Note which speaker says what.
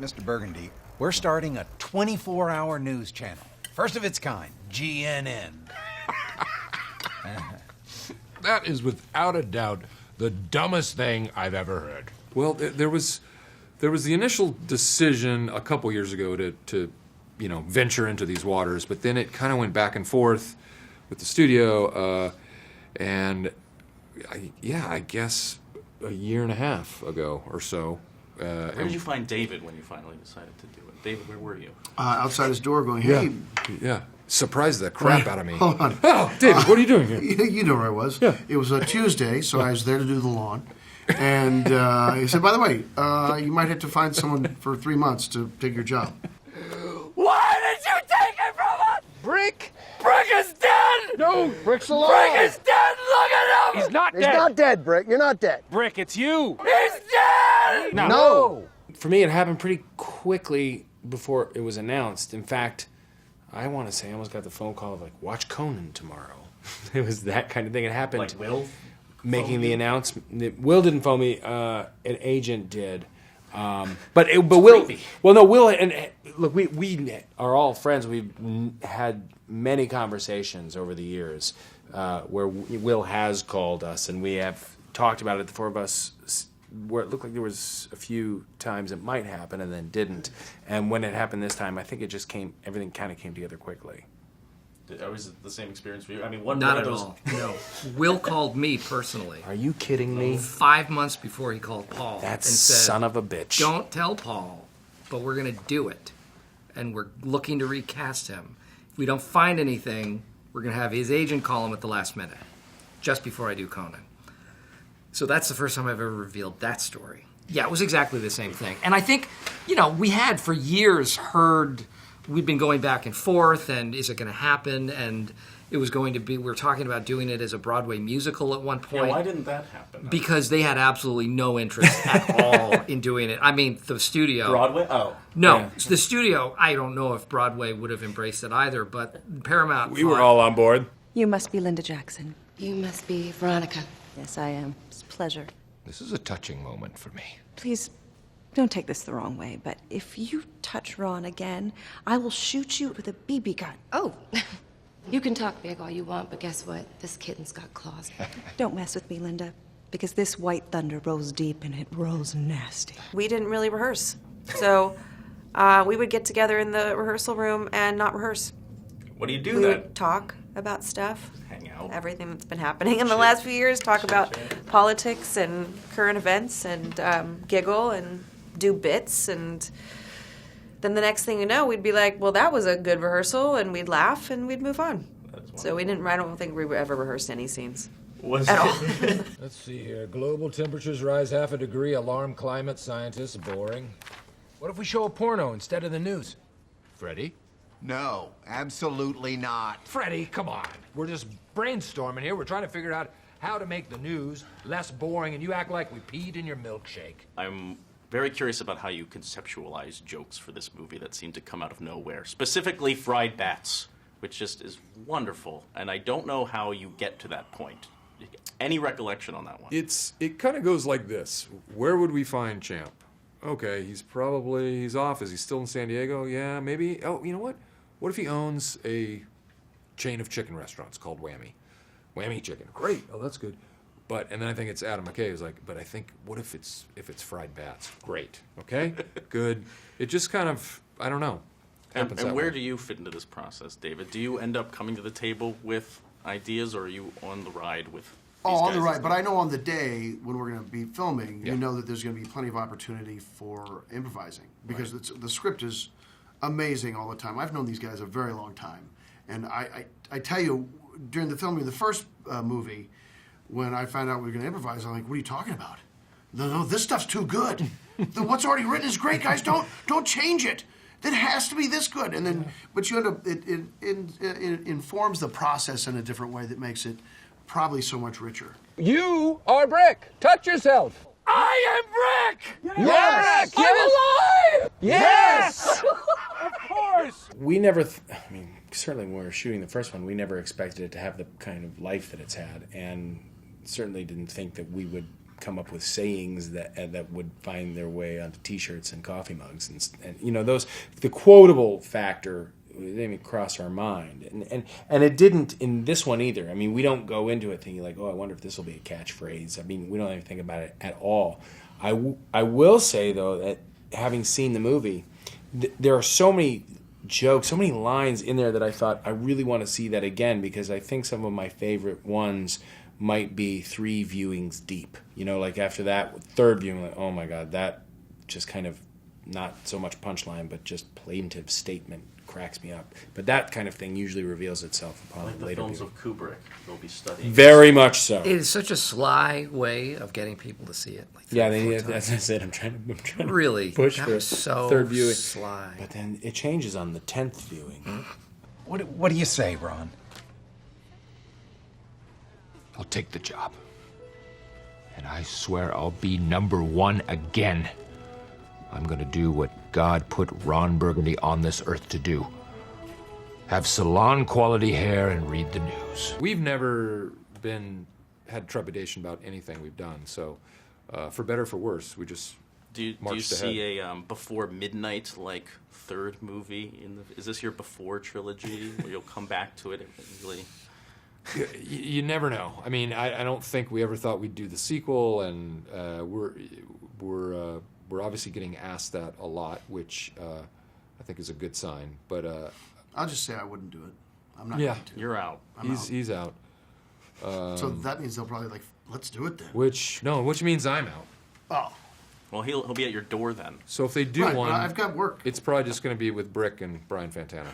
Speaker 1: Mr. Burgundy, we're starting a 24-hour news channel. First of its kind, GNN.
Speaker 2: That is without a doubt the dumbest thing I've ever heard.
Speaker 3: Well, there was the initial decision a couple years ago to venture into these waters, but then it kind of went back and forth with the studio, and I guess a year and a half ago or so.
Speaker 4: Where did you find David when you finally decided to do it? David, where were you?
Speaker 5: Outside his door going, hey.
Speaker 3: Yeah. Surprised the crap out of me.
Speaker 5: Hold on.
Speaker 3: Oh, David, what are you doing here?
Speaker 5: You know where I was.
Speaker 3: Yeah.
Speaker 5: It was a Tuesday, so I was there to do the lawn. And he said, by the way, you might have to find someone for 3 months to take your job.
Speaker 6: Why did you take it from us?
Speaker 2: Brick?
Speaker 6: Brick is dead!
Speaker 2: No, Brick's alive.
Speaker 6: Brick is dead! Look at him!
Speaker 2: He's not
Speaker 7: He's
Speaker 2: dead.
Speaker 7: not dead, Brick. You're not dead.
Speaker 2: Brick, it's you.
Speaker 6: He's dead!
Speaker 7: No.
Speaker 8: For me, it happened pretty quickly before it was announced. In fact, I want to say I almost got the phone call of like, watch Conan tomorrow. It was that kind of thing. It happened.
Speaker 4: Like Will?
Speaker 8: Making the announcement. Will didn't phone me. An agent did. But Will.
Speaker 4: Creepy.
Speaker 8: Well, no, Will. And look, we are all friends. We've had many conversations over the years where Will has called us, and we have talked about it. The four of us, where it looked like there was a few times it might happen and then didn't. And when it happened this time, I think it just came. Everything kind of came together quickly.
Speaker 4: Was it the same experience for you? I mean, one
Speaker 9: Not at all. No. Will called me personally.
Speaker 8: Are you kidding me?
Speaker 9: 5 months before he called Paul.
Speaker 8: That
Speaker 9: and said,
Speaker 8: son of a bitch.
Speaker 9: Don't tell Paul, but we're going to do it. And we're looking to recast him. If we don't find anything, we're going to have his agent call him at the last minute, just before I do Conan. So that's the first time I've ever revealed that story. Yeah, it was exactly the same thing. And I think, we had for years heard... We'd been going back and forth, and is it going to happen? And it was going to be, we were talking about doing it as a Broadway musical at one point.
Speaker 4: Yeah, why didn't that happen?
Speaker 9: Because they had absolutely no interest at all in doing it. I mean, the studio.
Speaker 4: Broadway? Oh.
Speaker 9: No,
Speaker 8: Yeah.
Speaker 9: the studio, I don't know if Broadway would have embraced it either, but Paramount.
Speaker 8: We were all on board.
Speaker 10: You must be Linda Jackson.
Speaker 11: You must be Veronica.
Speaker 10: Yes, I am. It's a pleasure.
Speaker 2: This is a touching moment for me.
Speaker 10: Please, don't take this the wrong way, but if you touch Ron again, I will shoot you with a BB gun.
Speaker 11: Oh, you can talk big all you want, but guess what? This kitten's got claws.
Speaker 10: Don't mess with me, Linda, because this white thunder rolls deep and it rolls nasty.
Speaker 12: We didn't really rehearse. So we would get together in the rehearsal room and not rehearse.
Speaker 4: What do you do
Speaker 12: We
Speaker 4: then?
Speaker 12: would talk about stuff.
Speaker 4: Hang out.
Speaker 12: Everything that's been happening in the last few years. Talk about politics and current events and giggle and do bits. And then the next thing you know, we'd be like, well, that was a good rehearsal. And we'd laugh and we'd move on. So I don't think we ever rehearsed any scenes. At all.
Speaker 2: Let's see here. Global temperatures rise 0.5 degree. Alarm climate scientists. Boring. What if we show a porno instead of the news? Freddie?
Speaker 13: No, absolutely not.
Speaker 2: Freddie, come on. We're just brainstorming here. We're trying to figure out how to make the news less boring, and you act like we peed in your milkshake.
Speaker 4: I'm very curious about how you conceptualize jokes for this movie that seem to come out of nowhere. Specifically, fried bats, which just is wonderful. And I don't know how you get to that point. Any recollection on that one?
Speaker 3: It kind of goes like this. Where would we find Champ? Okay, he's off. Is he still in San Diego? Yeah, maybe. Oh, you know what? What if he owns a chain of chicken restaurants called Whammy? Whammy Chicken. Great. Oh, that's good. And then I think it's Adam McKay who's like, but I think, what if it's fried bats? Great. Okay? Good. It just kind of, I don't know.
Speaker 4: And where do you fit into this process, David? Do you end up coming to the table with ideas, or are you on the ride with these
Speaker 5: on the
Speaker 4: guys?
Speaker 5: ride. But I know on the day when we're going to be filming, you know that there's going to be plenty of opportunity for improvising. Because the script is amazing all the time. I've known these guys a very long time. And I tell you, during the filming of the first movie, when I found out we were going to improvise, I'm like, what are you talking about? No, this stuff's too good. What's already written is great, guys. Don't change it. It has to be this good. And then, but you end up, it informs the process in a different way that makes it probably so much richer.
Speaker 2: You are Brick. Touch yourself.
Speaker 6: I am Brick!
Speaker 2: Yes!
Speaker 6: I'm alive!
Speaker 2: Yes! Of course!
Speaker 8: We never, certainly when we were shooting the first one, we never expected it to have the kind of life that it's had, and certainly didn't think that we would come up with sayings that would find their way onto T-shirts and coffee mugs, and you know, those, the quotable factor didn't even cross our mind, and it didn't in this one either. I mean, we don't go into it thinking like, oh, I wonder if this will be a catchphrase. I mean, we don't even think about it at all. I will say though that having seen the movie, there are so many jokes, so many lines in there that I thought I really want to see that again, because I think some of my favorite ones might be 3 viewings deep. You know, like after that third viewing, like, oh my God, that just kind of not so much punchline, but just plaintive statement cracks me up. But that kind of thing usually reveals itself upon
Speaker 4: Like the
Speaker 8: later
Speaker 4: films
Speaker 8: viewing.
Speaker 4: of Kubrick, they'll be studying.
Speaker 8: Very much so.
Speaker 9: It is such a sly way of getting people to see it. Like
Speaker 8: Yeah,
Speaker 9: 3 or 4
Speaker 8: as I
Speaker 9: times.
Speaker 8: said, I'm trying to
Speaker 9: Really?
Speaker 8: push
Speaker 9: That
Speaker 8: for
Speaker 9: was so
Speaker 8: third viewing.
Speaker 9: sly.
Speaker 8: But then it changes on the 10th viewing.
Speaker 1: What do you say, Ron?
Speaker 7: I'll take the job. And I swear I'll be #1 again. I'm gonna do what God put Ron Burgundy on this earth to do. Have salon-quality hair and read the news.
Speaker 3: We've never had trepidation about anything we've done, so for better or for worse, we just
Speaker 4: Do you
Speaker 3: marched
Speaker 4: see
Speaker 3: ahead.
Speaker 4: a before midnight like third movie is this your before trilogy where you'll come back to it eventually?
Speaker 3: You never know. I mean, I don't think we ever thought we'd do the sequel, and we're obviously getting asked that a lot, which I think is a good sign. But
Speaker 5: I'll just say I wouldn't do it. I'm not
Speaker 3: yeah,
Speaker 5: going to.
Speaker 4: You're out.
Speaker 3: He's out.
Speaker 5: So that means they'll probably like, let's do it then.
Speaker 3: Which means I'm out.
Speaker 5: Oh.
Speaker 4: Well, he'll be at your door then.
Speaker 3: So if they do
Speaker 5: Right,
Speaker 3: one,
Speaker 5: but I've got work.
Speaker 3: It's probably just going to be with Brick and Brian Fantana.